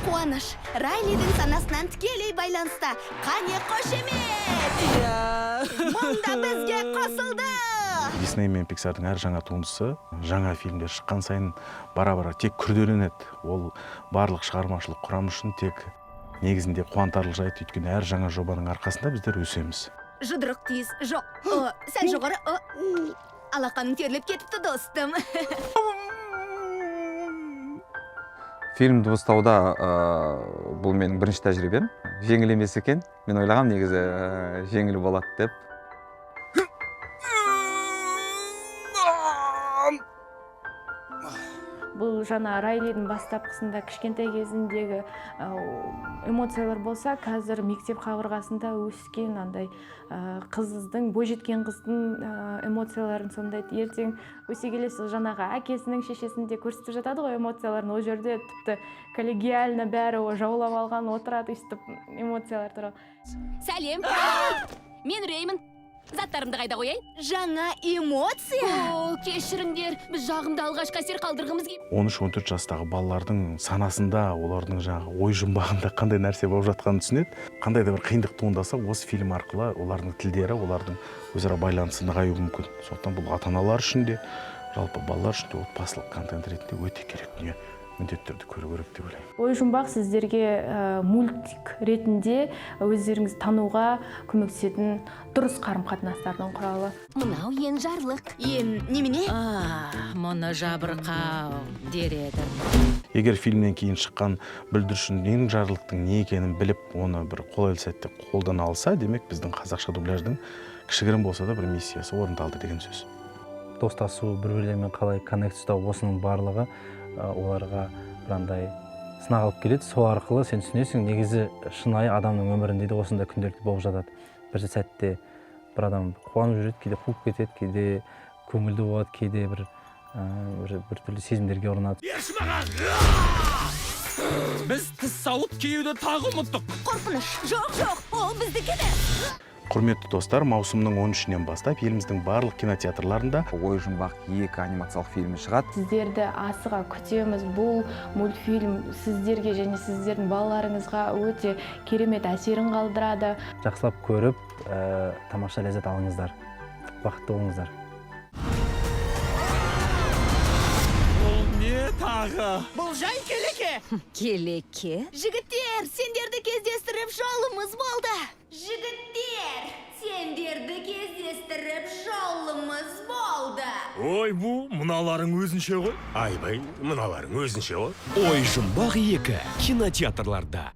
қуаныш. Райлидің санасынан тікелей байланыста. Қане қошемет! Мұнда бізге қосылды! Disney мен Pixar'дың әр жаңа туындысы, жаңа фильмдер шыққан сайын бара-бара тек күрделенеді. Ол барлық шығармашылық құрам үшін тек негізінде қуантарлық жайт, өйткені әр жаңа жобаның арқасында біздер өсеміз. Жұдырық тиіз, жоқ, сәл жоғары, алақаның терлеп кетіпті достым. Фильм дыбыстауда бұл менің бірінші тәжірибем. Жеңіл емес екен. Мен ойлағам негізі жеңіл болады деп. Бұл жаңа Райлидің бастапқысында кішкентай кезіндегі эмоциялар болса, қазір мектеп қабырғасында өскен андай қыздың, бойжеткен қыздың эмоцияларын сомдайды. Ертең өсе келе сол жаңағы әкесінің шешесінде көрсетіп жатады ғой эмоцияларын. Ол жерде тіпті коллегиально бәрі жаулап алған отырады, өстіп эмоциялар туралы. Сәлем! Мен Реймін. Заттарымды қайда қояйын? Жаңа эмоция? Кешіріңдер, біз жағымды алғашқы әсер қалдырғымыз келіп. 13-14 жастағы балалардың санасында, олардың жаңағы ой жұмбағында қандай нәрсе болып жатқанын түсінеді. Қандай да бір қиындық туындаса, осы фильм арқылы олардың тілдері, олардың өзара байланысы нығаюы мүмкін. Сондықтан бұл ата-аналар үшін де, жалпы балалар үшін де отбасылық контент ретінде өте керек дүние. Міндетті түрде көру керек деп ойлаймын. Ой жұмбақ сіздерге мультик ретінде өздеріңіз тануға көмектесетін дұрыс қарым-қатынастардың құралы. Мынау ен жарлық. Ен немене? Мұны жабырқау дер едім. Егер фильмнен кейін шыққан бүлдіршін менің жарлықтың не екенін біліп, оны бір қолайлы сәтте қолдана алса, демек біздің қазақша дубляждың кішігірім болса да бір миссиясы орындалды деген сөз. Достасу, бір-бірлермен қалай коннект ұстау, осының барлығы оларға бірандай сынақ алып келеді. Сол арқылы сен түсінесің, негізі шынайы адамның өмірінде де осындай күнделікті болып жатады. Бір сәтте бір адам қуанып жүреді, кейде қуып кетеді, кейде көңілді болады, кейде бір түрлі сезімдерге ұрынады. Біз тіс салып киюді тағы ұмыттық. Қорқыныш. Жоқ, ол біздікі де. Құрметті достар, маусымның 13-нен бастап еліміздің барлық кинотеатрларында Ой жұмбақ 2 анимациялық фильмі шығады. Сіздерді асыға күтеміз. Бұл мультфильм сіздерге және сіздердің балаларыңызға өте керемет әсерін қалдырады. Жақсылап көріп, тамаша ләззат алыңыздар. Бақытты болыңыздар. Бұл не тағы? Бұл жай келеке. Келеке? Жігіттер, сендерді кездестіріп жолымыз болды. Жігіттер, сендерді кездестіріп жолымыз болды. Ой, бұл мыналарың өзінше ғой. Айбай, мыналарың өзінше ғой. Ой жұмбақ 2 кинотеатрларда.